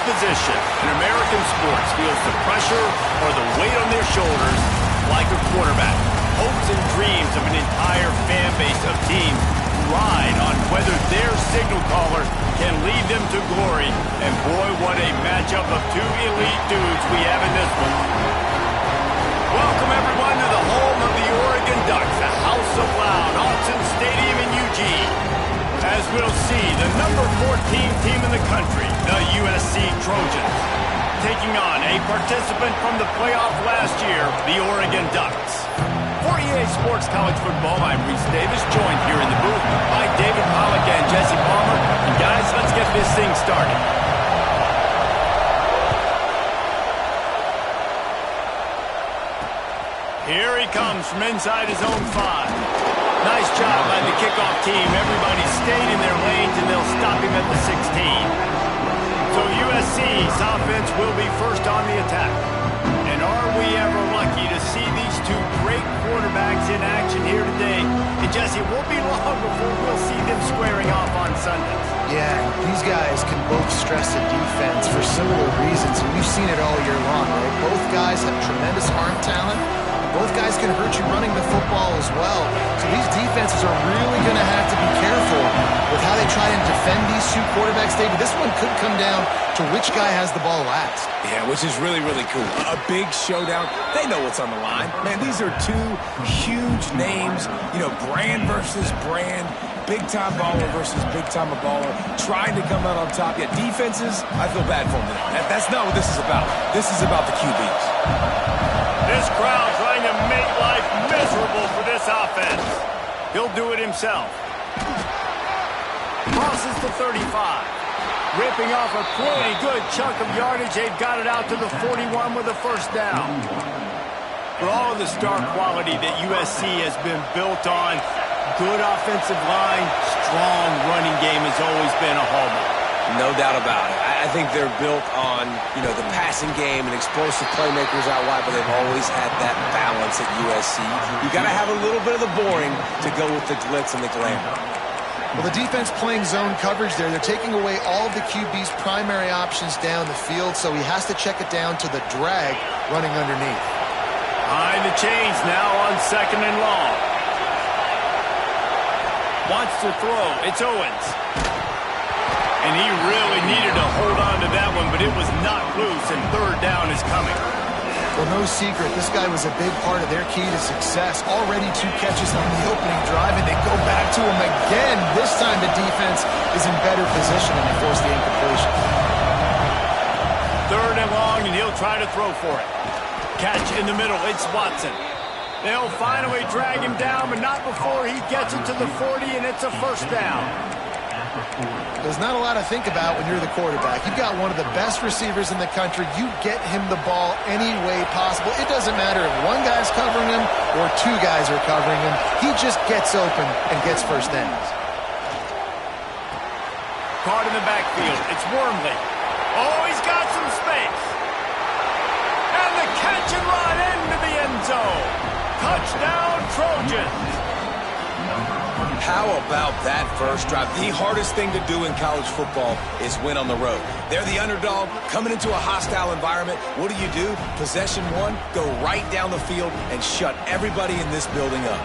position in American sports feels the pressure or the weight on their shoulders like a quarterback. Hopes and dreams of an entire fan base of teams ride on whether their signal caller can lead them to glory. And boy, what a matchup of two elite dudes we have in this one. Welcome everyone to the home of the Oregon Ducks, the House of Loud, Autzen Stadium in Eugene. As we'll see, the number 14 team in the country, the USC Trojans, taking on a participant from the playoff last year, the Oregon Ducks. For EA Sports College Football, I'm Reese Davis, joined here in the booth by David Pollack and Jesse Palmer. And guys, let's get this thing started. Here he comes from inside his own 5. Nice job by the kickoff team. Everybody stayed in their lanes, and they'll stop him at the 16. So USC's offense will be first on the attack. And are we ever lucky to see these two great quarterbacks in action here today? And Jesse, it won't be long before we'll see them squaring off on Sundays. Yeah, these guys can both stress the defense for similar reasons, and we've seen it all year long, right? Both guys have tremendous arm talent. Both guys can hurt you running the football as well. So these defenses are really going to have to be careful with how they try and defend these two quarterbacks, David. This one could come down to which guy has the ball last. Yeah, which is really, really cool. A big showdown. They know what's on the line. Man, these are two huge names. You know, brand versus brand. Big-time baller versus big-time baller. Trying to come out on top. Yeah, defenses, I feel bad for them today. That's not what this is about. This is about the QBs. This crowd trying to make life miserable for this offense. He'll do it himself. Crosses to 35. Ripping off a pretty good chunk of yardage. They've got it out to the 41 with a first down. For all of the star quality that USC has been built on, good offensive line, strong running game has always been a hallmark. No doubt about it. I think they're built on, you know, the passing game and explosive playmakers out wide, but they've always had that balance at USC. You got to have a little bit of the boring to go with the glitz and the glamour. Well, the defense playing zone coverage there. They're taking away all of the QB's primary options down the field, so he has to check it down to the drag running underneath. Behind the chains now on 2nd and long. Wants to throw. It's Owens. And he really needed to hold on to that one, but it was not loose, and 3rd down is coming. Well, no secret, this guy was a big part of their key to success. Already 2 catches on the opening drive, and they go back to him again. This time the defense is in better position, and they force the incompletion. 3rd and long, and he'll try to throw for it. Catch in the middle. It's Watson. They'll finally drag him down, but not before he gets it to the 40, and it's a first down. There's not a lot to think about when you're the quarterback. You've got one of the best receivers in the country. You get him the ball any way possible. It doesn't matter if one guy's covering him or 2 guys are covering him. He just gets open and gets first downs. Caught in the backfield. It's Wormley. Oh, he's got some space. And the catch and run into the end zone. Touchdown, Trojans. How about that first drive? The hardest thing to do in college football is win on the road. They're the underdog, coming into a hostile environment. What do? Possession 1, go right down the field and shut everybody in this building up.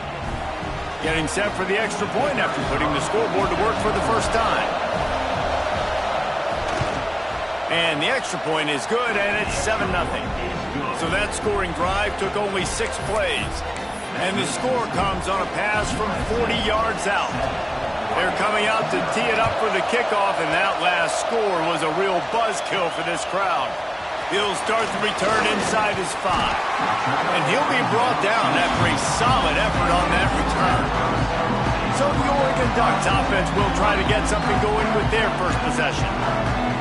Getting set for the extra point after putting the scoreboard to work for the first time. And the extra point is good, and it's 7-0. So that scoring drive took only 6 plays. And the score comes on a pass from 40 yards out. They're coming out to tee it up for the kickoff, and that last score was a real buzzkill for this crowd. He'll start the return inside his 5. And he'll be brought down after a solid effort on that return. So the Oregon Ducks offense will try to get something going with their first possession.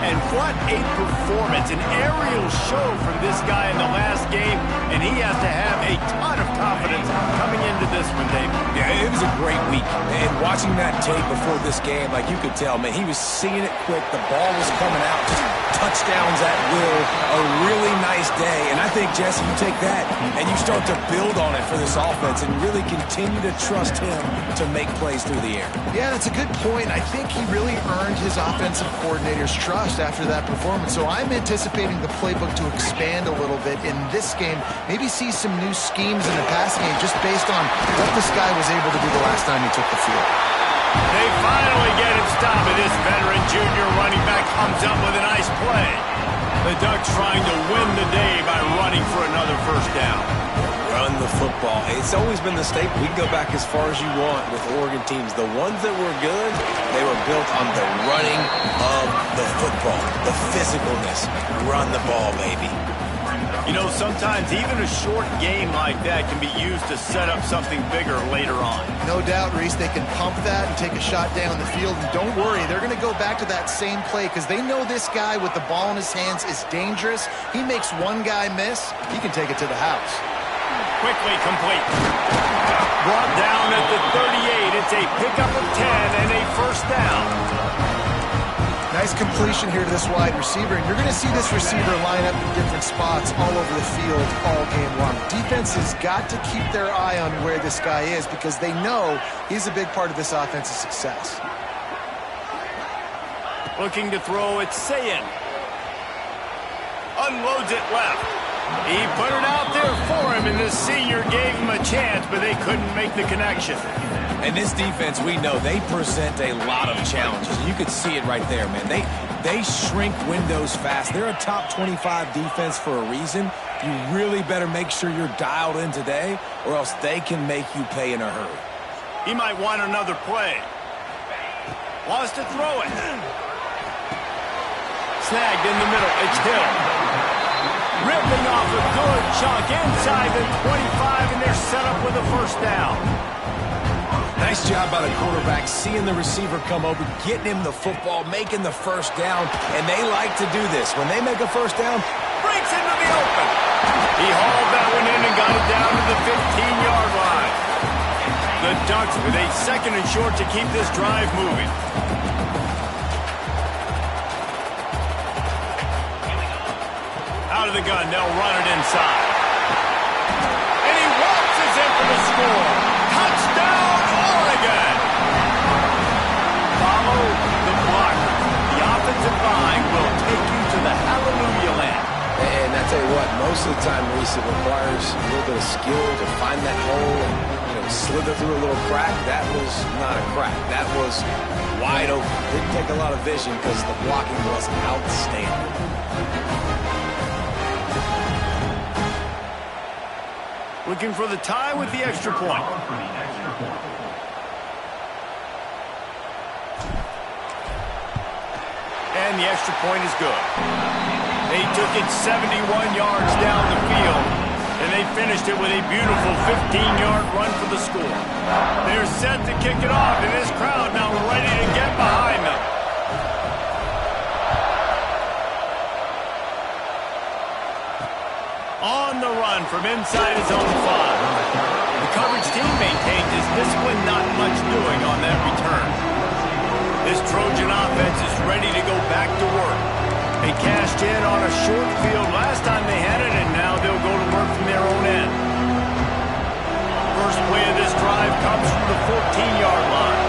And what a performance, an aerial show from this guy in the last game, and he has to have a ton of confidence coming into this one, David. Yeah, it was a great week, and Watching that tape before this game, like you could tell, man, he was seeing it quick. The ball was coming out, just touchdowns at will. A really nice day. And I think, Jesse, you take that and you start to build on it for this offense and really continue to trust him to make plays through the air. Yeah, that's a good point. I think he really earned his offensive coordinator's trust after that performance. So I'm anticipating the playbook to expand a little bit in this game. Maybe see some new schemes in the passing game just based on what this guy was able to do the last time he took the field. They finally get him stopped, and this veteran junior running back comes up with a nice play. The Ducks trying to win the day by running for another first down. Run the football. It's always been the staple. We can go back as far as you want with Oregon teams. The ones that were good, they were built on the running of the football, the physicalness. Run the ball, baby. You know, sometimes even a short game like that can be used to set up something bigger later on. No doubt, Reese, they can pump that and take a shot down the field. And don't worry, they're going to go back to that same play because they know this guy with the ball in his hands is dangerous. He makes one guy miss, he can take it to the house. Quickly complete. Brought down at the 38. It's a pickup of 10 and a first down. Nice completion here to this wide receiver, and you're going to see this receiver line up in different spots all over the field all game long. Defense has got to keep their eye on where this guy is because they know he's a big part of this offense's success. Looking to throw, it's Sayin. Unloads it left. He put it out there for him, and the senior gave him a chance, but they couldn't make the connection. And this defense, we know, they present a lot of challenges. You could see it right there, man. They shrink windows fast. They're a top 25 defense for a reason. You really better make sure you're dialed in today, or else they can make you pay in a hurry. He might want another play. Wants to throw it. Snagged in the middle. It's Hill. Ripping off a good chunk inside the 25, and they're set up with a first down. Nice job by the quarterback, seeing the receiver come over, getting him the football, making the first down, and they like to do this. When they make a first down, breaks into the open. He hauled that one in and got it down to the 15-yard line. The Ducks with a second and short to keep this drive moving. Out of the gun, they'll run it inside. And he waltzes in for the score. Touchdown, Oregon! Follow the blocker. The offensive line will take you to the hallelujah land. And I tell you what, most of the time, Reese, it requires a little bit of skill to find that hole and slither through a little crack. That was not a crack. That was wide open. Didn't take a lot of vision because the blocking was outstanding. Looking for the tie with the extra point. And the extra point is good. They took it 71 yards down the field, and they finished it with a beautiful 15-yard run for the score. They're set to kick it off, and this crowd now ready to get behind them. On the run from inside his own 5. The coverage team maintained his discipline, not much doing on that return. This Trojan offense is ready to go back to work. They cashed in on a short field last time they had it, and now they'll go to work from their own end. First play of this drive comes from the 14-yard line.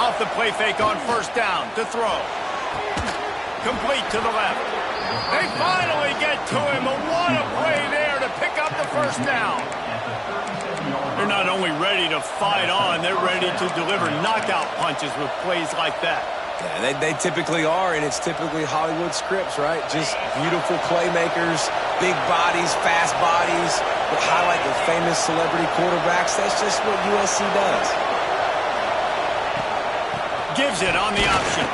Off the play fake on first down to throw. Complete to the left. They finally get to him. What a play there to pick up the first down. They're not only ready to fight on, they're ready to deliver knockout punches with plays like that. Yeah, they typically are, and it's typically Hollywood scripts, right? Just beautiful playmakers, big bodies, fast bodies, that highlight the famous celebrity quarterbacks. That's just what USC does. Gives it on the option.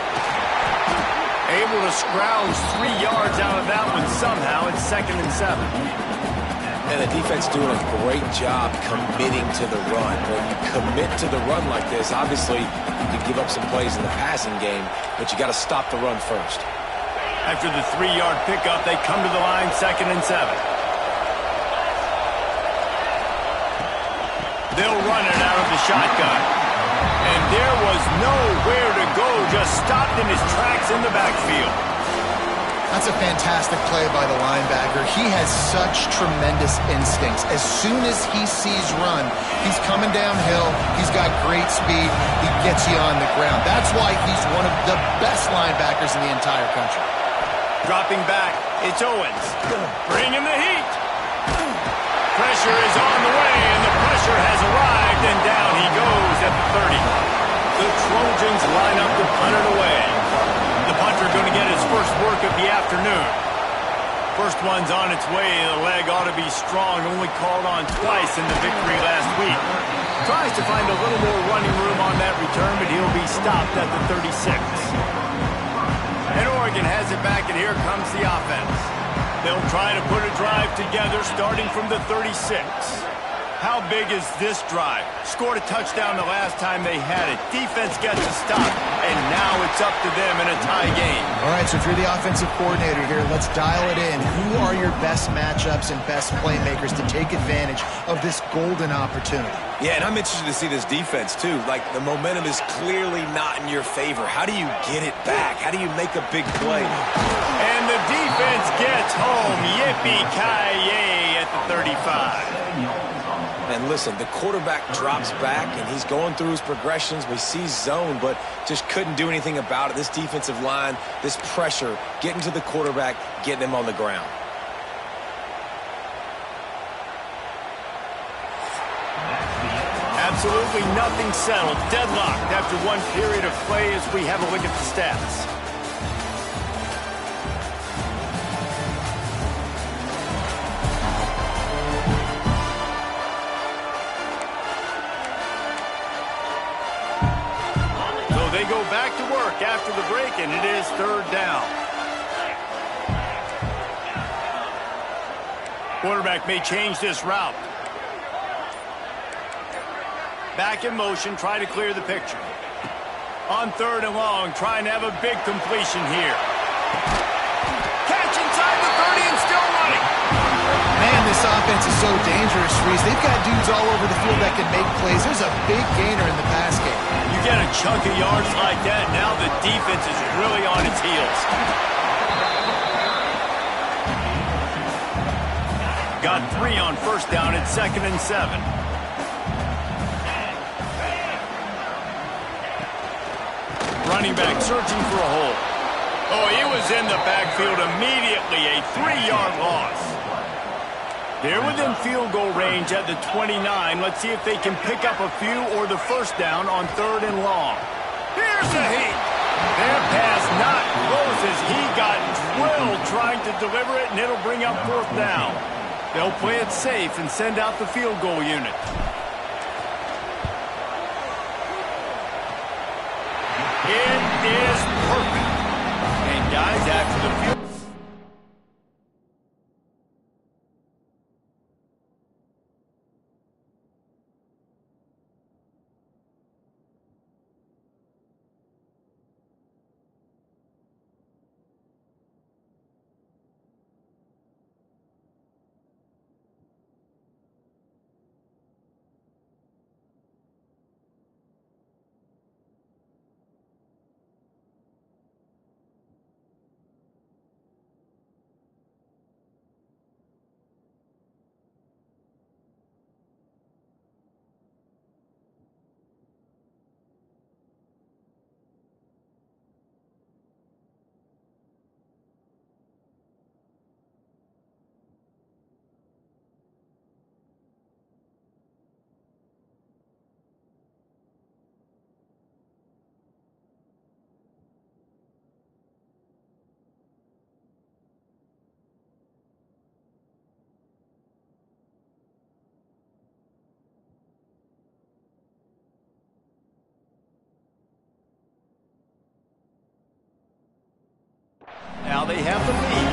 Able to scrounge 3 yards out of that one somehow. It's 2nd and 7. And the defense doing a great job committing to the run. When you commit to the run like this, obviously you can give up some plays in the passing game, but you got to stop the run first. After the 3-yard pickup, they come to the line 2nd and 7. the shotgun. And there was nowhere to go, just stopped in his tracks in the backfield. That's a fantastic play by the linebacker. He has such tremendous instincts. As soon as he sees run, he's coming downhill. He's got great speed. He gets you on the ground. That's why he's one of the best linebackers in the entire country. Dropping back, it's Owens. Bringing the heat. Pressure is on the way, and the pressure has arrived, and down he goes at the 30. The Trojans line up to punt it away. The punter going to get his first work of the afternoon. First one's on its way. The leg ought to be strong. Only called on twice in the victory last week. Tries to find a little more running room on that return, but he'll be stopped at the 36. And Oregon has it back, and here comes the offense. They'll try to put a drive together starting from the 36. How big is this drive? Scored a touchdown the last time they had it. Defense gets a stop, and now it's up to them in a tie game. All right, so if you're the offensive coordinator here, let's dial it in. Who are your best matchups and best playmakers to take advantage of this golden opportunity? Yeah, and I'm interested to see this defense, too. Like, the momentum is clearly not in your favor. How do you get it back? How do you make a big play? And the defense gets home. Yippee-ki-yay at the 35. And listen, the quarterback drops back, and he's going through his progressions. We see zone, but just couldn't do anything about it. This defensive line, this pressure, getting to the quarterback, getting him on the ground. Absolutely nothing settled. Deadlocked after one period of play as we have a look at the stats. They go back to work after the break, and it is third down. Quarterback may change this route. Back in motion, try to clear the picture. On third and long, trying to have a big completion here. Catch inside the 30 and still running. Man, this offense is so dangerous, Reese. They've got dudes all over the field that can make plays. There's a big gainer in the pass game. You get a chunk of yards like that, now the defense is really on its heels. Got 3 on first down at 2nd and 7. Running back searching for a hole. Oh, he was in the backfield immediately, a 3-yard loss. They're within field goal range at the 29. Let's see if they can pick up a few or the first down on third and long. Here's the heat. Their pass not close as he got drilled trying to deliver it, and it'll bring up fourth down. They'll play it safe and send out the field goal unit. It is perfect. And guys, after the field... Now they have the lead.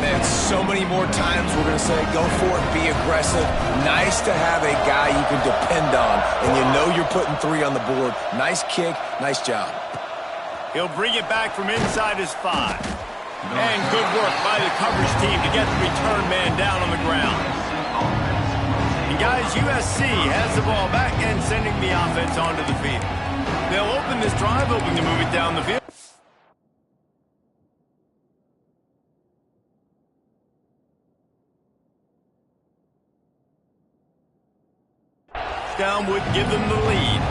Man, so many more times we're going to say, go for it, be aggressive. Nice to have a guy you can depend on, and you know you're putting 3 on the board. Nice kick, nice job. He'll bring it back from inside his 5. And good work by the coverage team to get the return man down on the ground. And guys, USC has the ball back and sending the offense onto the field. They'll open this drive, hoping to move it down the field. Down would give them the lead.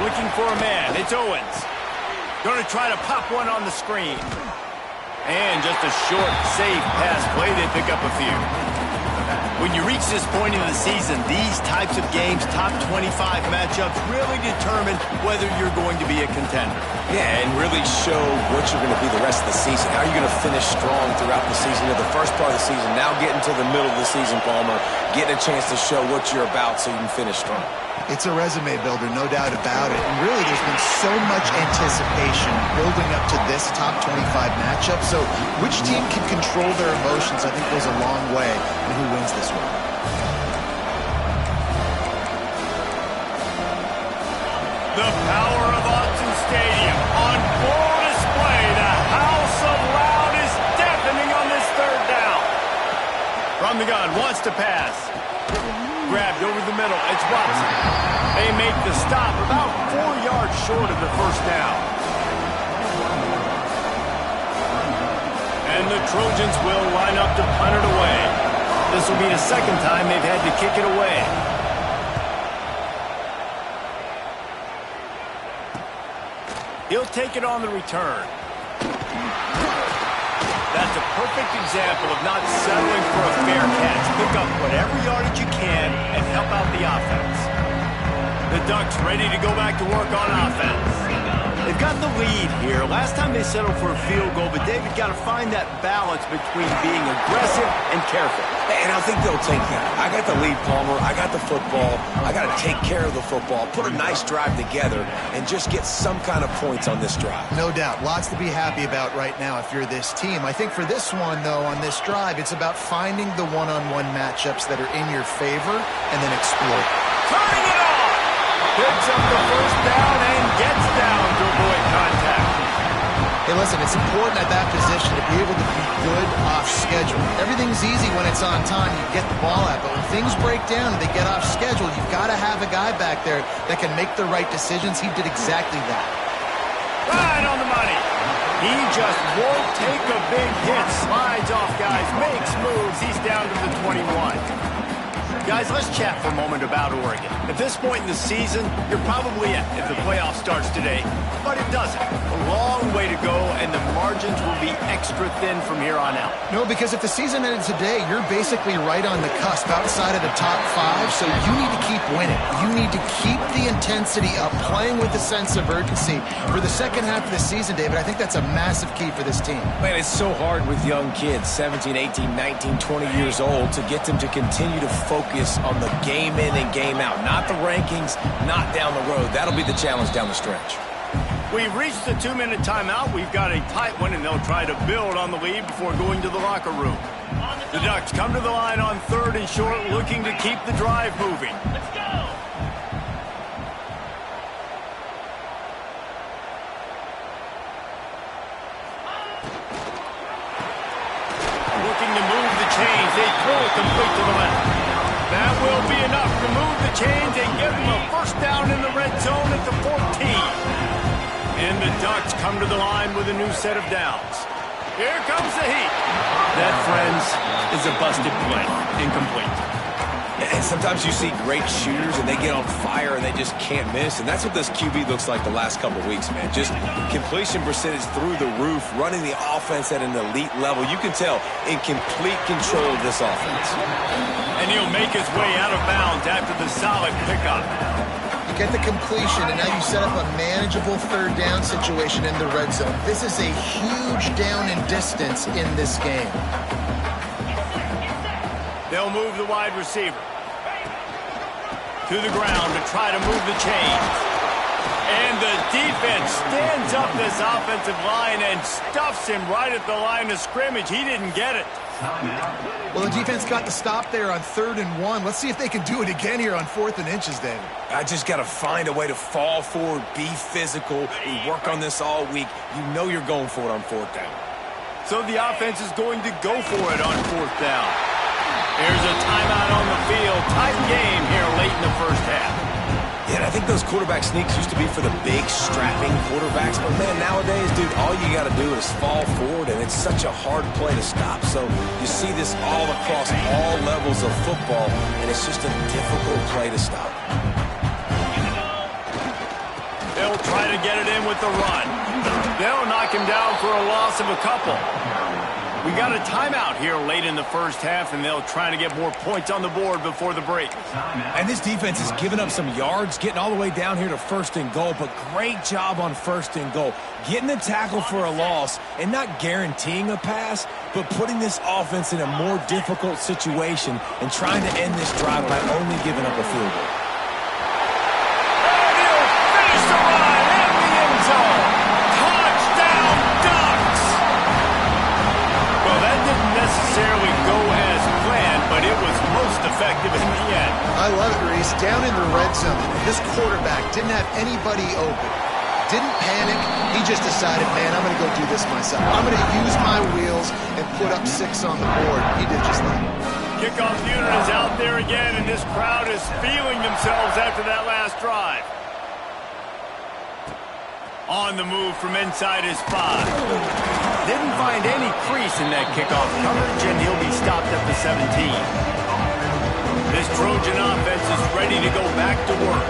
Looking for a man. It's Owens. Going to try to pop one on the screen. And just a short, safe pass play. They pick up a few. When you reach this point in the season, these types of games, top 25 matchups, really determine whether you're going to be a contender. Yeah, and really show what you're going to be the rest of the season. How are you going to finish strong throughout the season, or the first part of the season, now getting to the middle of the season, Palmer, getting a chance to show what you're about so you can finish strong. It's a resume builder, no doubt about it. And really, there's been so much anticipation building up to this top 25 matchup. So which team can control their emotions, I think, goes a long way in who wins this one. The power of Autzen Stadium on full display. The house of loud is deafening on this third down. From the gun, wants to pass. Grabbed over the middle. It's Watson. They make the stop about 4 yards short of the first down. And the Trojans will line up to punt it away. This will be the second time they've had to kick it away. He'll take it on the return. That's a perfect example of not settling for a fair catch. Pick up whatever yardage you can and help out the offense. The Ducks ready to go back to work on offense. They've got the lead here. Last time they settled for a field goal, but David got to find that balance between being aggressive and careful. And I think they'll take that. I got the lead, Palmer. I got the football. I got to take care of the football, put a nice drive together, and just get some kind of points on this drive. No doubt. Lots to be happy about right now if you're this team. I think for this one, though, on this drive, it's about finding the one-on-one matchups that are in your favor and then exploit. Turning it on! Picks up the first down and gets down to avoid contact. Hey, listen, it's important at that position to be able to be good off schedule. Everything's easy when it's on time. You get the ball out. But when things break down and they get off schedule, you've got to have a guy back there that can make the right decisions. He did exactly that. Right on the money. He just won't take a big hit. Slides off, guys. Makes moves. He's down to the 21. Guys, let's chat for a moment about Oregon. At this point in the season, you're probably in if the playoff starts today, but it doesn't. A long way to go, and the margins will be extra thin from here on out. No, because if the season ended today, you're basically right on the cusp outside of the top 5, so you need to keep winning. You need to keep the intensity up, playing with a sense of urgency. For the second half of the season, David, I think that's a massive key for this team. Man, it's so hard with young kids, 17, 18, 19, 20 years old, to get them to continue to focus on the game in and game out. Not the rankings, not down the road. That'll be the challenge down the stretch. We've reached the 2-minute timeout. We've got a tight one, and they'll try to build on the lead before going to the locker room. The Ducks come to the line on 3rd and short, looking to keep the drive moving. Let's go! Looking to move the chains. They throw it complete to the left. That will be enough to move the chains and give them a first down in the red zone at the 14. And the Ducks come to the line with a new set of downs. Here comes the heat. That, friends, is a busted play. Incomplete. And sometimes you see great shooters and they get on fire and they just can't miss. And that's what this QB looks like the last couple of weeks, man. Just completion percentage through the roof, running the offense at an elite level. You can tell in complete control of this offense. And he'll make his way out of bounds after the solid pickup. You get the completion, and now you set up a manageable 3rd down situation in the red zone. This is a huge down in distance in this game. They'll move the wide receiver to the ground to try to move the chains. And the defense stands up this offensive line and stuffs him right at the line of scrimmage. He didn't get it. Well, the defense got the stop there on 3rd and 1. Let's see if they can do it again here on 4th and inches, David. I just got to find a way to fall forward, be physical. We work on this all week. You know you're going for it on 4th down. So the offense is going to go for it on 4th down. Here's a timeout on the field. Tight game here late in the first half. Yeah, and I think those quarterback sneaks used to be for the big, strapping quarterbacks. But, man, nowadays, dude, all you got to do is fall forward, and it's such a hard play to stop. So you see this all across all levels of football, and it's just a difficult play to stop. They'll try to get it in with the run. They'll knock him down for a loss of a couple. We got a timeout here late in the first half, and they'll try to get more points on the board before the break. And this defense has given up some yards, getting all the way down here to 1st and goal, but great job on 1st and goal. Getting the tackle for a loss and not guaranteeing a pass, but putting this offense in a more difficult situation and trying to end this drive by only giving up a field goal. And he'll finish the run in the end zone. Touchdown, Ducks! Well, that didn't necessarily go as planned, but it was most effective in the end. I love it, Reese. Down in the red zone, this quarterback didn't have anybody open. Didn't panic. He just decided, man, I'm going to go do this myself. I'm going to use my wheels and put up 6 on the board. He did just that. Kickoff unit is out there again, and this crowd is feeling themselves after that last drive. On the move from inside his 5. Didn't find any crease in that kickoff coverage, and he'll be stopped at the 17. This Trojan offense is ready to go back to work.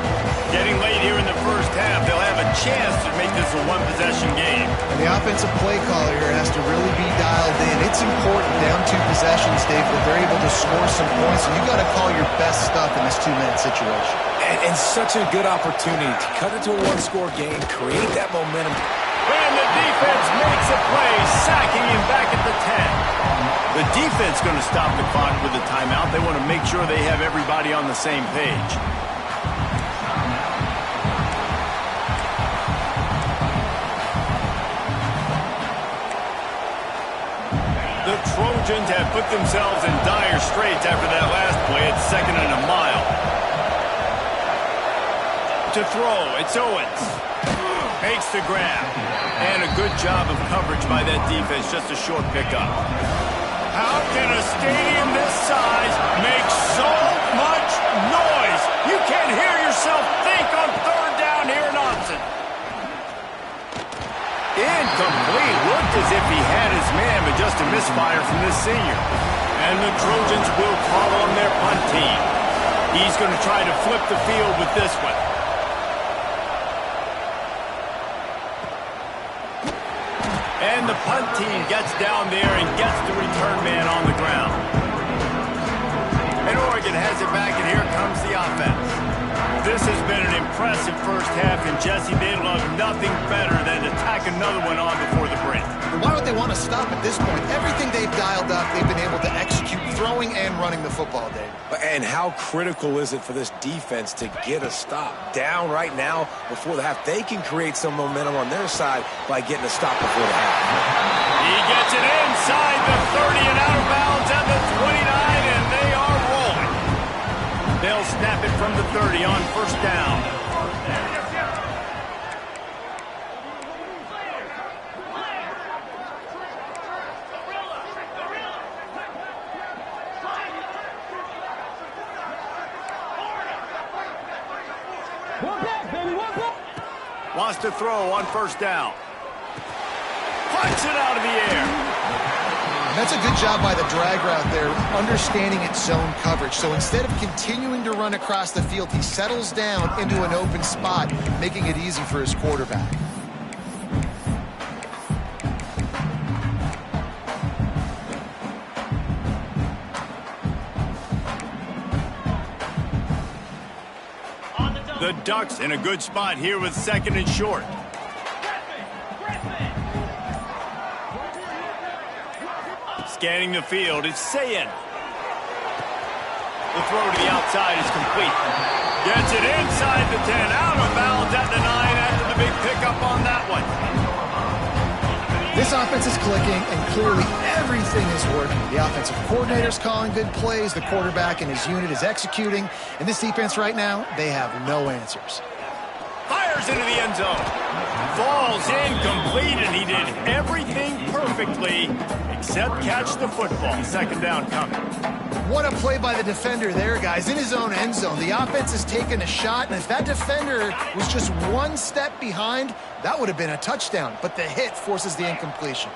Getting late here in the first half, they'll have a chance to make this a one-possession game. And the offensive play caller here has to really be dialed in. It's important down 2 possessions, Dave, that they're able to score some points, and you got to call your best stuff in this 2-minute situation. And such a good opportunity to cut it to a 1-score game, create that momentum. And the defense makes a play, sacking him back at the 10. The defense going to stop the clock with a timeout. They want to make sure they have everybody on the same page. The Trojans have put themselves in dire straits after that last play at 2nd and a mile. To throw, it's Owens. Makes the grab. And a good job of coverage by that defense, just a short pickup. How can a stadium this size make so much noise? You can't hear yourself think on 3rd down here in Austin. Incomplete. Looked as if he had his man, but just a misfire from this senior. And the Trojans will call on their punt team. He's going to try to flip the field with this one. And the punt team gets down there and gets the return man on the ground. And Oregon has it back, and here comes the offense. This has been an impressive first half, and Jesse, they love nothing better than to tack another one on before the break. Why would they want to stop at this point? Everything they've dialed up, they've been able to execute, throwing and running the football, Dave. And how critical is it for this defense to get a stop? Down right now before the half. They can create some momentum on their side by getting a stop before the half. He gets it inside the 30 and out of bounds at the 29, and they are rolling. They'll snap it from the 30 on 1st down. Wants to throw on 1st down. Punts it out of the air. And that's a good job by the drag route there, understanding its zone coverage. So instead of continuing to run across the field, he settles down into an open spot, making it easy for his quarterback. The Ducks in a good spot here with 2nd and short. Scanning the field, it's Sayin. The throw to the outside is complete. Gets it inside the 10, out of bounds at the 9 at on that one. This offense is clicking, and clearly everything is working. The offensive coordinator's calling good plays. The quarterback and his unit is executing. And this defense right now, they have no answers. Fires into the end zone. Falls incomplete, and he did everything perfectly except catch the football. Second down coming. What a play by the defender there, guys, in his own end zone. The offense has taken a shot, and if that defender was just one step behind, that would have been a touchdown. But the hit forces the incompletion.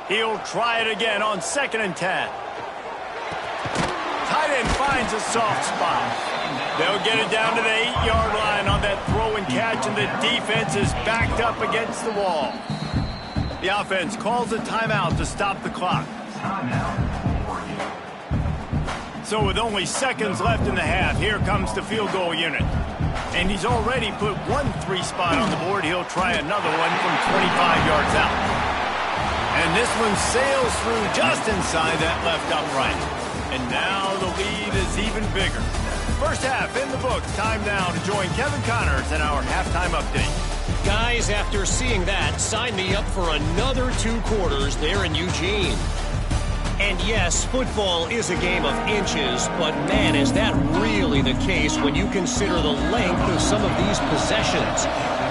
He'll try it again on 2nd and 10. Tight end finds a soft spot. They'll get it down to the 8-yard line on that throw and catch, and the defense is backed up against the wall. The offense calls a timeout to stop the clock. So with only seconds left in the half, here comes the field goal unit. And he's already put one 3 spot on the board. He'll try another one from 25 yards out. And this one sails through just inside that left upright. And now the lead is even bigger. First half in the books. Time now to join Kevin Connors in our halftime update. Guys, after seeing that, sign me up for another 2 quarters there in Eugene. And yes, football is a game of inches, but man, is that really the case when you consider the length of some of these possessions.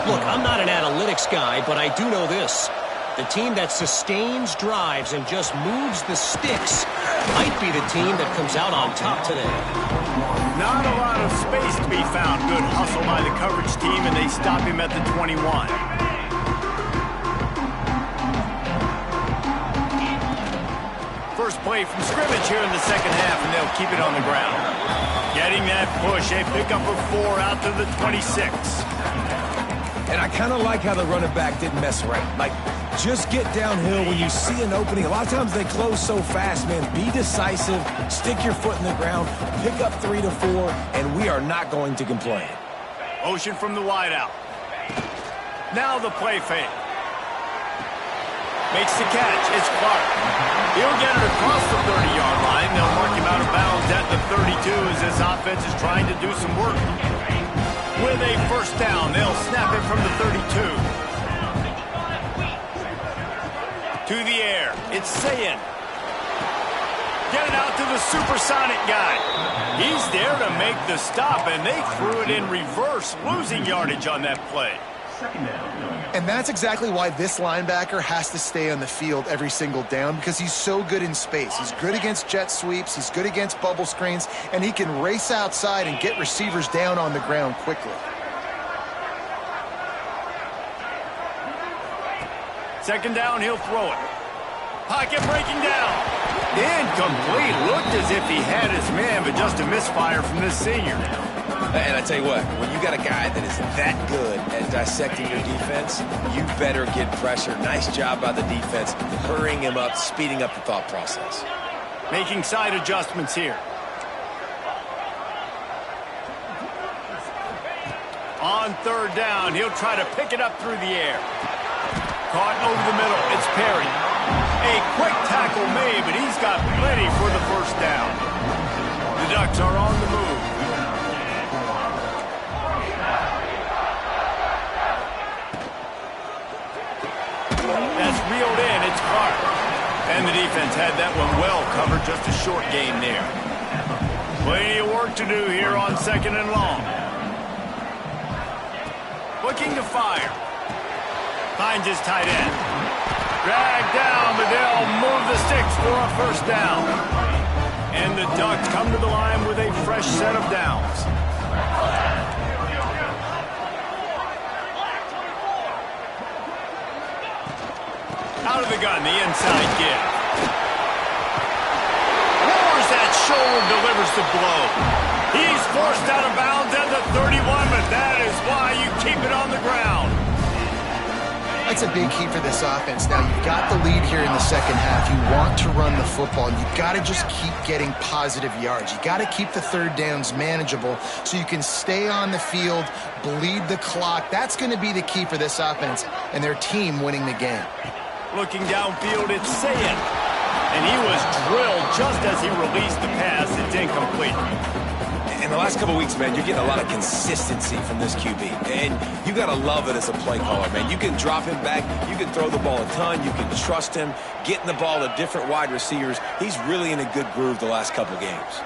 Look, I'm not an analytics guy, but I do know this. The team that sustains drives and just moves the sticks might be the team that comes out on top today. Not a lot of space to be found. Good hustle by the coverage team, and they stop him at the 21. First play from scrimmage here in the second half, and they'll keep it on the ground. Getting that push, a pickup of 4 out to the 26. And I kind of like how the running back didn't mess around. Like, just get downhill when you see an opening. A lot of times they close so fast, man. Be decisive, stick your foot in the ground, pick up 3 to 4, and we are not going to complain. Motion from the wideout. Now the play fake. Makes the catch. It's Clark. He'll get it across the 30-yard line. They'll mark him out of bounds at the 32 as this offense is trying to do some work. With a first down, they'll snap it from the 32. To the air, it's Sayin. Get it out to the supersonic guy. He's there to make the stop, and they threw it in reverse, losing yardage on that play. And that's exactly why this linebacker has to stay on the field every single down, because he's so good in space. He's good against jet sweeps, he's good against bubble screens, and he can race outside and get receivers down on the ground quickly. Second down, he'll throw it. Pocket breaking down. Incomplete. Looked as if he had his man, but just a misfire from this senior. And I tell you what, when you got a guy that is that good at dissecting your defense, you better get pressure. Nice job by the defense, hurrying him up, speeding up the thought process. Making side adjustments here. On third down, he'll try to pick it up through the air. Caught over the middle. It's Perry. A quick tackle made, but he's got plenty for the first down. The Ducks are on the move. That's reeled in. It's Clark. And the defense had that one well covered. Just a short gain there. Plenty of work to do here on second and long. Looking to fire. Finds his tight end. Dragged down, but they'll move the sticks for a first down. And the Ducks come to the line with a fresh set of downs. Out of the gun, the inside give. Lowers that shoulder, delivers the blow. He's forced out of bounds at the 31, but that is why you keep it on the ground. That's a big key for this offense. Now, you've got the lead here in the second half. You want to run the football. You've got to just keep getting positive yards. You've got to keep the third downs manageable so you can stay on the field, bleed the clock. That's going to be the key for this offense and their team winning the game. Looking downfield, it's Sayin. And he was drilled just as he released the pass. It's incomplete. In the last couple of weeks, man, you're getting a lot of consistency from this QB. And you got to love it as a play caller, man. You can drop him back. You can throw the ball a ton. You can trust him, getting the ball to different wide receivers. He's really in a good groove the last couple games.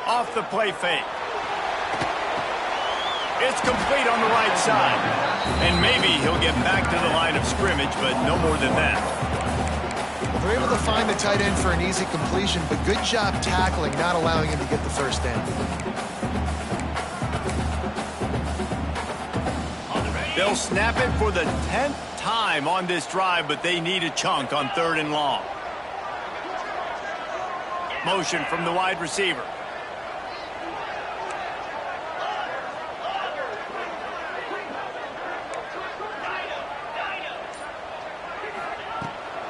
Off the play fake. It's complete on the right side. And maybe he'll get back to the line of scrimmage, but no more than that. They're able to find the tight end for an easy completion, but good job tackling, not allowing him to get the first down. They'll snap it for the 10th time on this drive, but they need a chunk on 3rd and long. Motion from the wide receiver.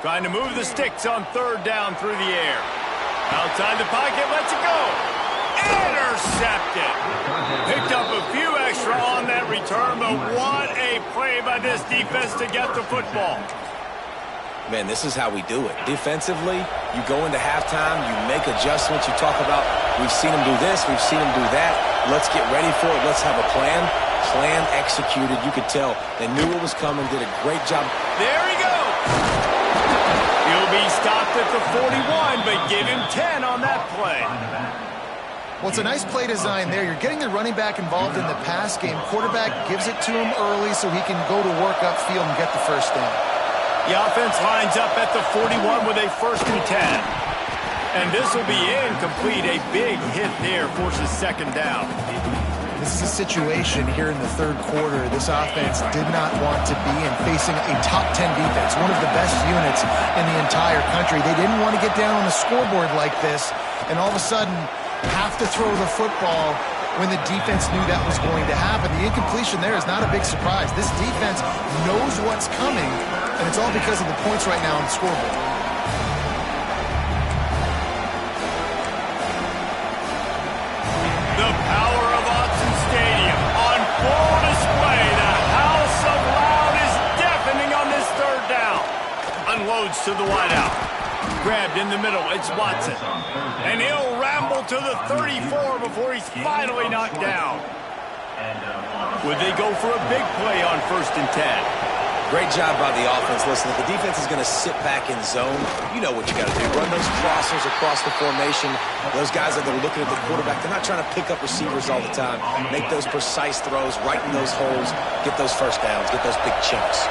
Trying to move the sticks on 3rd down through the air. Outside the pocket, lets it go. Intercepted. Picked up a few extra on that return, but what a play by this defense to get the football. Man, this is how we do it. Defensively, you go into halftime, you make adjustments. You talk about, we've seen them do this, we've seen them do that. Let's get ready for it. Let's have a plan. Plan executed. You could tell they knew it was coming, did a great job. There he goes. He'll be stopped at the 41, but give him 10 on that play. Well, it's a nice play design there. You're getting the running back involved in the pass game. Quarterback gives it to him early so he can go to work upfield and get the first down. The offense lines up at the 41 with a 1st and 10. And this will be incomplete. A big hit there forces 2nd down. This is a situation here in the 3rd quarter this offense did not want to be in, facing a top 10 defense, one of the best units in the entire country. They didn't want to get down on the scoreboard like this and all of a sudden have to throw the football when the defense knew that was going to happen. The incompletion there is not a big surprise. This defense knows what's coming, and it's all because of the points right now on the scoreboard. The power of Autzen Stadium on full display. The house of loud is deafening on this 3rd down. Unloads to the wideout. Grabbed in the middle. It's Watson. And he'll ramble to the 34 before he's finally knocked down. Would they go for a big play on 1st and 10? Great job by the offense. Listen, if the defense is going to sit back in zone, you know what you got to do. Run those crossers across the formation. Those guys that are looking at the quarterback, they're not trying to pick up receivers all the time. Make those precise throws, right in those holes, get those first downs, get those big chunks.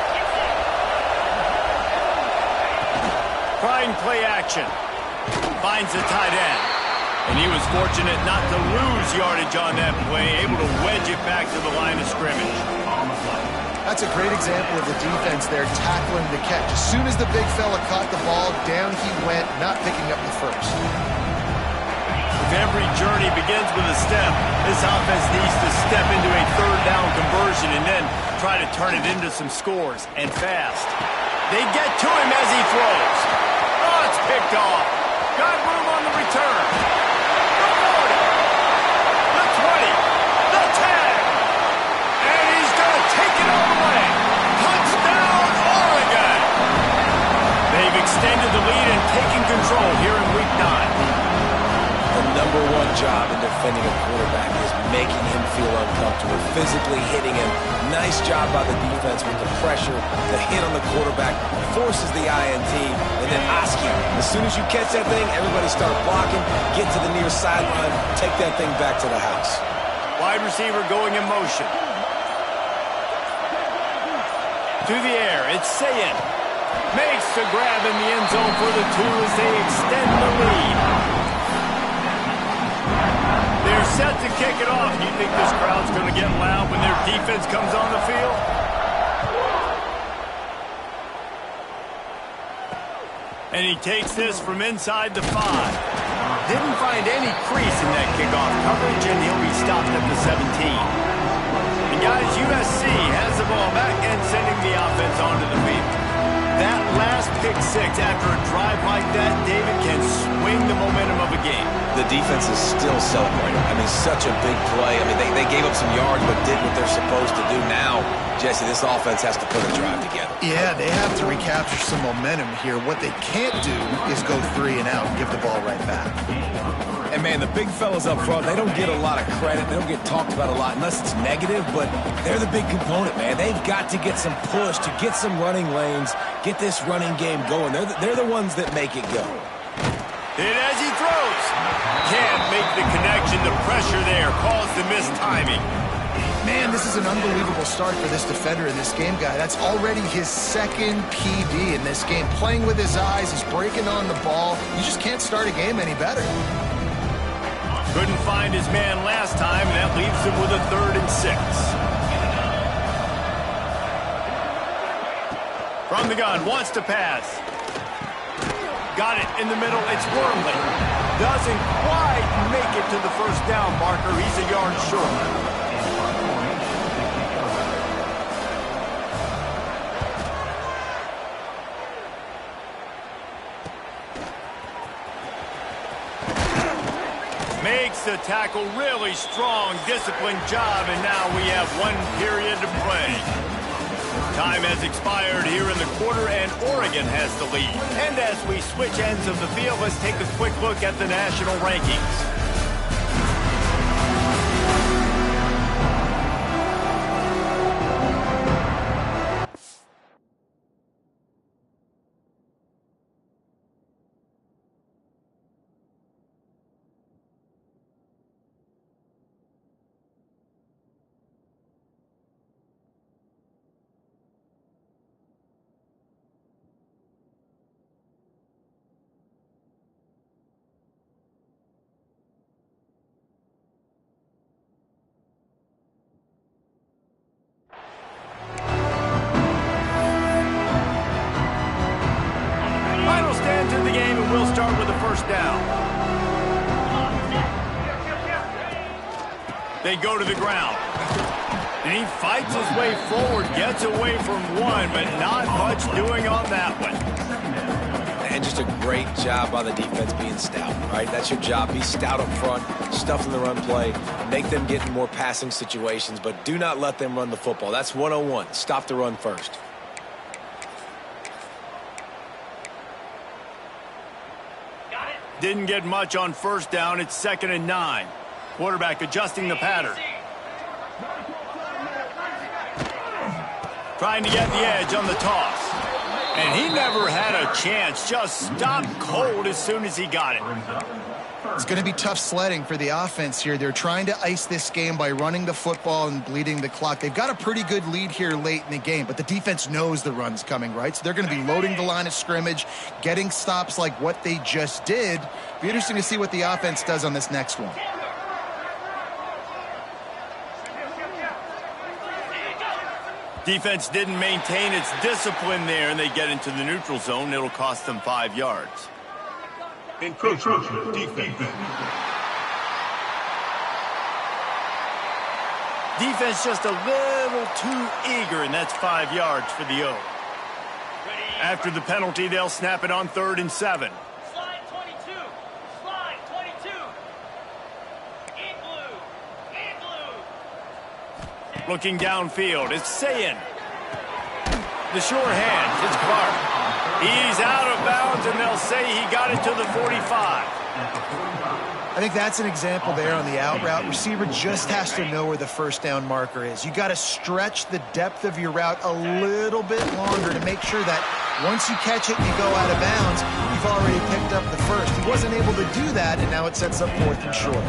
Trying play action. Finds the tight end. And he was fortunate not to lose yardage on that play, able to wedge it back to the line of scrimmage. That's a great example of the defense there tackling the catch. As soon as the big fella caught the ball, down he went, not picking up the first. If every journey begins with a step, this offense needs to step into a 3rd down conversion and then try to turn it into some scores, and fast. They get to him as he throws. Oh, it's picked off. Got room on the return. The 40. The 20. The 10. And he's going to take it all the way. Touchdown, Oregon. They've extended the lead and taken control here in Week 9. The #1 job in defending a quarterback is making him feel uncomfortable, physically hitting him. Nice job by the defense with the pressure, the hit on the quarterback, forces the INT, and then Oski. As soon as you catch that thing, everybody start blocking, get to the near sideline, take that thing back to the house. Wide receiver going in motion. To the air, it's Sayin. Makes the grab in the end zone for the 2 as they extend the lead. They're set to kick it off. Do you think this crowd's going to get loud when their defense comes on the field? And he takes this from inside the 5. Didn't find any crease in that kickoff coverage, and he'll be stopped at the 17. And guys, USC has the ball back and sending the offense onto the field. That last pick six after a drive like that, David, can swing the momentum of a game. The defense is still celebrating. I mean, such a big play. I mean, they gave up some yards but did what they're supposed to do. Now, Jesse, this offense has to put a drive together. Yeah, they have to recapture some momentum here. What they can't do is go 3 and out and give the ball right back. And, man, the big fellas up front, they don't get a lot of credit. They don't get talked about a lot unless it's negative, but they're the big component, man. They've got to get some push to get some running lanes, get this running game going. They're the ones that make it go. Hit as he throws. Can't make the connection. The pressure there caused the missed timing. Man, this is an unbelievable start for this defender in this game, guy. That's already his second PD in this game. Playing with his eyes, he's breaking on the ball. You just can't start a game any better. Couldn't find his man last time, and that leaves him with a 3rd and 6. From the gun, wants to pass. Got it in the middle, it's Wormley. Doesn't quite make it to the first down marker. He's a yard short. Makes the tackle really strong, disciplined job, and now we have 1 period to play. Time has expired here in the quarter, and Oregon has the lead. And as we switch ends of the field, let's take a quick look at the national rankings. Of the game, and we'll start with the first down. They go to the ground. And he fights his way forward, gets away from one, but not much doing on that one. And just a great job by the defense being stout, right? That's your job. Be stout up front, stuff in the run play, make them get in more passing situations, but do not let them run the football. That's 101. Stop the run first. Didn't get much on first down. It's 2nd and 9. Quarterback adjusting the pattern. Trying to get the edge on the toss. And he never had a chance. Just stopped cold as soon as he got it. It's going to be tough sledding for the offense here. They're trying to ice this game by running the football and bleeding the clock. They've got a pretty good lead here late in the game, but the defense knows the run's coming, right? So they're going to be loading the line of scrimmage, getting stops like what they just did. Be interesting to see what the offense does on this next one. Defense didn't maintain its discipline there, and they get into the neutral zone. It'll cost them 5 yards. Encroachment defense. Defense just a little too eager, and that's 5 yards for the O. After the penalty, they'll snap it on 3rd and 7. Slide 22. Slide 22. In blue. Looking downfield, it's Sayin. The sure hand, it's Clark. He's out of bounds, and they'll say he got it to the 45. I think that's an example there on the out route. Receiver just has to know where the first down marker is. You got to stretch the depth of your route a little bit longer to make sure that once you catch it and you go out of bounds, you've already picked up the first. He wasn't able to do that, and now it sets up 4th and short.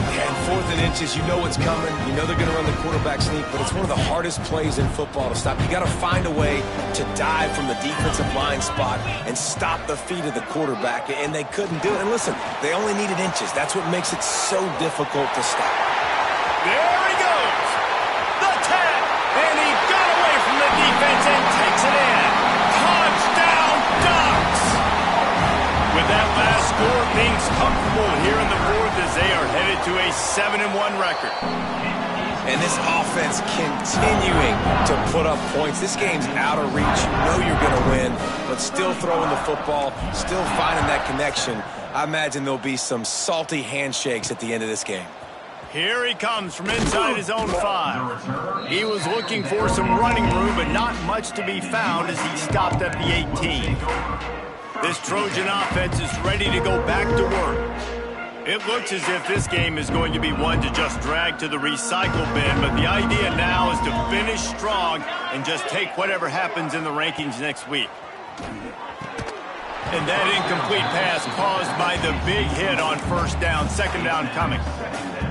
Yeah, and 4th and inches, you know what's coming. You know they're going to run the quarterback sneak, but it's one of the hardest plays in football to stop. You got to find a way to dive from the defensive line spot and stop the feet of the quarterback, and they couldn't do it. And listen, they only needed inches. That's what makes it so difficult to stop. There he goes. The tap, and he got away from the defense and takes it in. Touchdown, Ducks! With that last score, things comfortable here in the 4th as they are headed to a 7-1 record. And this offense continuing to put up points. This game's out of reach. You know you're going to win, but still throwing the football, still finding that connection. I imagine there'll be some salty handshakes at the end of this game. Here he comes from inside his own 5. He was looking for some running room, but not much to be found as he stopped at the 18. This Trojan offense is ready to go back to work. It looks as if this game is going to be one to just drag to the recycle bin, but the idea now is to finish strong and just take whatever happens in the rankings next week. And that incomplete pass caused by the big hit on first down, second down coming.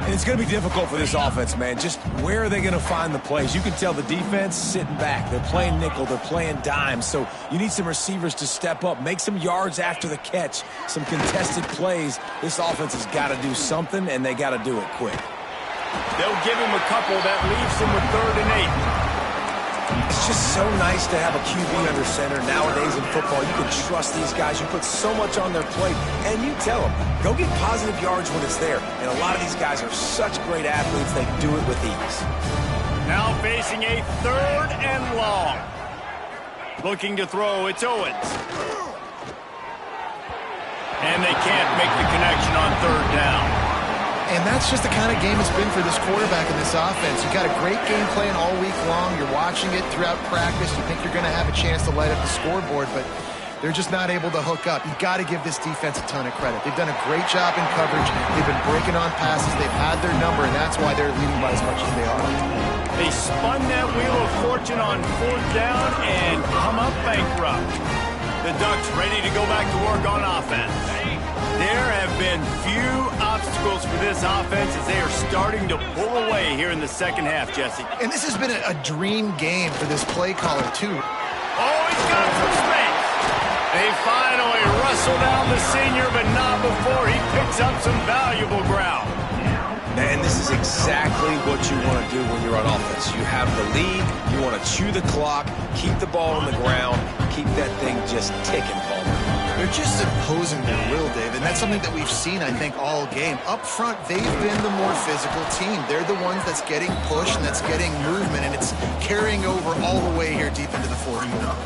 And it's going to be difficult for this offense, man. Just where are they going to find the plays? You can tell the defense sitting back. They're playing nickel. They're playing dime. So you need some receivers to step up, make some yards after the catch, some contested plays. This offense has got to do something, and they got to do it quick. They'll give him a couple that leaves him with 3rd and 8. It's just so nice to have a QB under center. Nowadays in football, you can trust these guys. You put so much on their plate, and you tell them, go get positive yards when it's there. And a lot of these guys are such great athletes, they do it with ease. Now facing a 3rd and long. Looking to throw, it's Owens. And they can't make the connection on 3rd down. And that's just the kind of game it's been for this quarterback in this offense. You got a great game plan all week long. You're watching it throughout practice. You think you're going to have a chance to light up the scoreboard, but they're just not able to hook up. You've got to give this defense a ton of credit. They've done a great job in coverage. They've been breaking on passes. They've had their number, and that's why they're leading by as much as they are. They spun that wheel of fortune on 4th down and come up bankrupt. The Ducks ready to go back to work on offense. There have been few obstacles for this offense as they are starting to pull away here in the second half, Jesse. And this has been a dream game for this play caller, too. Oh, he's got some space. They finally wrestle down the senior, but not before he picks up some valuable ground. And this is exactly what you want to do when you're on offense. You have the lead, you want to chew the clock, keep the ball on the ground, keep that thing just ticking, Palmer. They're just imposing their will, Dave, and that's something that we've seen, I think, all game. Up front, they've been the more physical team. They're the ones that's getting pushed and that's getting movement, and it's carrying over all the way here deep into the 4th quarter.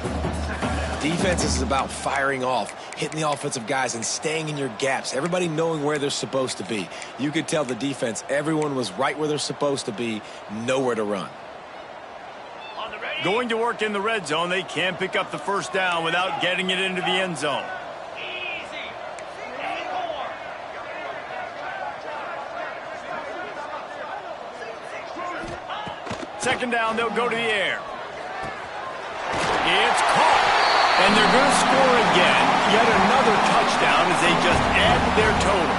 Defense is about firing off, hitting the offensive guys and staying in your gaps, everybody knowing where they're supposed to be. You could tell the defense, everyone was right where they're supposed to be, nowhere to run. Going to work in the red zone, they can't pick up the first down without getting it into the end zone. Second down, they'll go to the air. It's caught. And they're going to score again. Yet another touchdown as they just add to their total.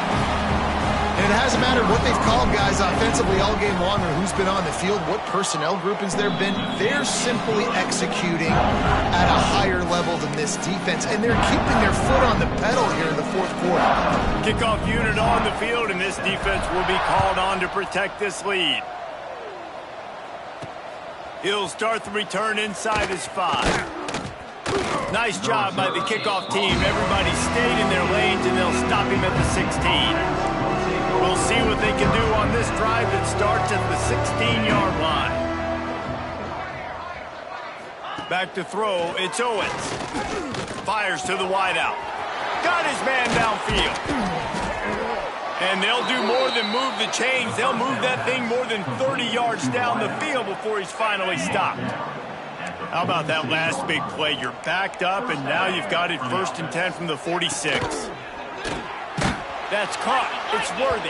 And it hasn't mattered what they've called, guys, offensively all game long or who's been on the field, what personnel groupings there have been. They're simply executing at a higher level than this defense, and they're keeping their foot on the pedal here in the 4th quarter. Kickoff unit on the field, and this defense will be called on to protect this lead. He'll start the return inside his 5. Nice job by the kickoff team. Everybody stayed in their lanes, and they'll stop him at the 16. We'll see what they can do on this drive that starts at the 16-yard line. Back to throw, it's Owens. Fires to the wideout. Got his man downfield. And they'll do more than move the chains. They'll move that thing more than 30 yards down the field before he's finally stopped. How about that last big play? You're backed up, and now you've got it 1st and 10 from the 46. That's caught. It's worthy.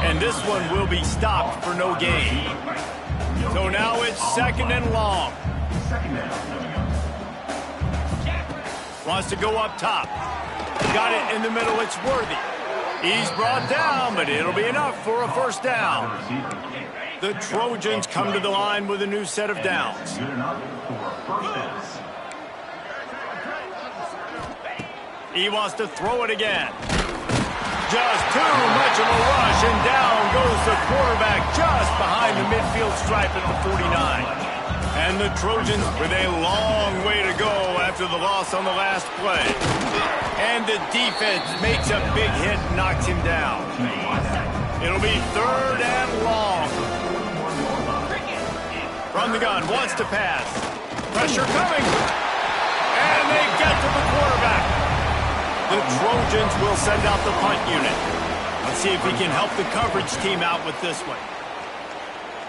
And this one will be stopped for no gain. So now it's 2nd and long. Wants to go up top. Got it in the middle. It's worthy. He's brought down, but it'll be enough for a first down. The Trojans come to the line with a new set of downs. He wants to throw it again. Just too much of a rush, and down goes the quarterback just behind the midfield stripe at the 49. And the Trojans with a long way to go after the loss on the last play. And the defense makes a big hit and knocks him down. It'll be 3rd and long. From the gun, wants to pass. Pressure coming. And they get to the quarterback. The Trojans will send out the punt unit. Let's see if he can help the coverage team out with this one.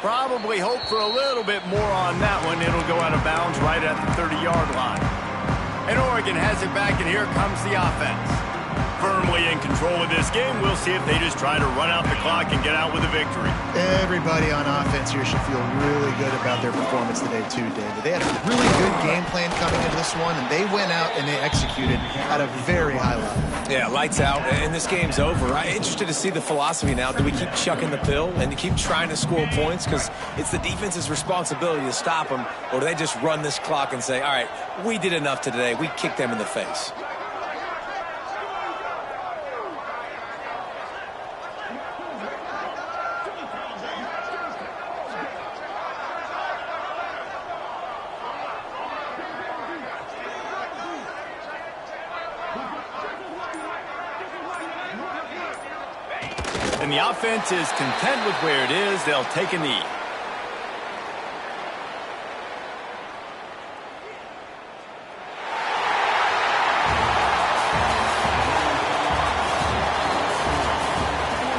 Probably hope for a little bit more on that one. It'll go out of bounds right at the 30-yard line. And Oregon has it back, and here comes the offense. Firmly in control of this game. We'll see if they just try to run out the clock and get out with a victory. Everybody on offense here should feel really good about their performance today too, David. They had a really good game plan coming into this one, and they went out and they executed at a very high level. Yeah, lights out, and this game's over. I'm interested to see the philosophy now. Do we keep chucking the pill and to keep trying to score points because it's the defense's responsibility to stop them, or do they just run this clock and say, all right, we did enough today. We kicked them in the face. And the offense is content with where it is. They'll take a knee.